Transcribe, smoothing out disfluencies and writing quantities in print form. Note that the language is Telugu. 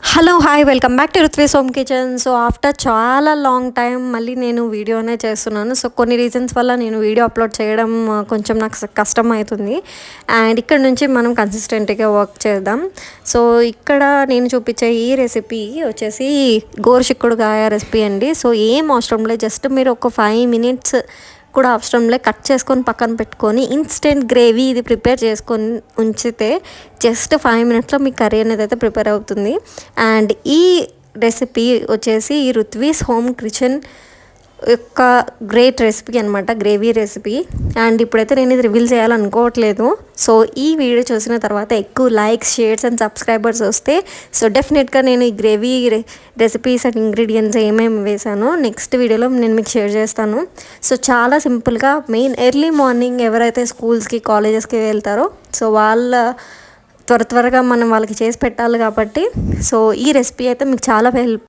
Hello hi welcome back to Ruthvi's home kitchen. So after చాలా లాంగ్ టైం మళ్ళీ నేను వీడియోనే చేస్తున్నాను. సో కొన్ని రీజన్స్ వల్ల నేను వీడియో అప్లోడ్ చేయడం కొంచెం నాకు కష్టం అవుతుంది. అండ్ ఇక్కడ నుంచి మనం కన్సిస్టెంట్గా వర్క్ చేద్దాం. సో ఇక్కడ నేను చూపించే ఈ రెసిపీ వచ్చేసి గోరుచిక్కుడుకాయ రెసిపీ అండి. సో ఏం అవసరం లేదు, జస్ట్ మీరు ఒక 5 minutes కూడా అవసరంలే, కట్ చేసుకొని పక్కన పెట్టుకొని ఇన్స్టెంట్ గ్రేవీ ఇది ప్రిపేర్ చేసుకొని ఉంచితే జస్ట్ 5 minutesలో మీ కర్రీ అనేది అయితే ప్రిపేర్ అవుతుంది. అండ్ ఈ రెసిపీ వచ్చేసి ఈ రుత్వీస్ హోమ్ కిచెన్ యొక్క గ్రేట్ రెసిపీ అనమాట, గ్రేవీ రెసిపీ. అండ్ ఇప్పుడైతే నేను ఇది రివీల్ చేయాలనుకోవట్లేదు. సో ఈ వీడియో చూసిన తర్వాత ఎక్కువ లైక్స్, షేర్స్ అండ్ సబ్స్క్రైబర్స్ వస్తే సో డెఫినెట్గా నేను ఈ గ్రేవీ రెసిపీస్ అండ్ ఇంగ్రీడియంట్స్ ఏమేమి వేసానో నెక్స్ట్ వీడియోలో నేను మీకు షేర్ చేస్తాను. సో చాలా సింపుల్గా, మెయిన్ ఎర్లీ మార్నింగ్ ఎవరైతే స్కూల్స్కి కాలేజెస్కి వెళ్తారో సో వాళ్ళ త్వరగా మనం వాళ్ళకి చేసి పెట్టాలి కాబట్టి సో ఈ రెసిపీ అయితే మీకు చాలా హెల్ప్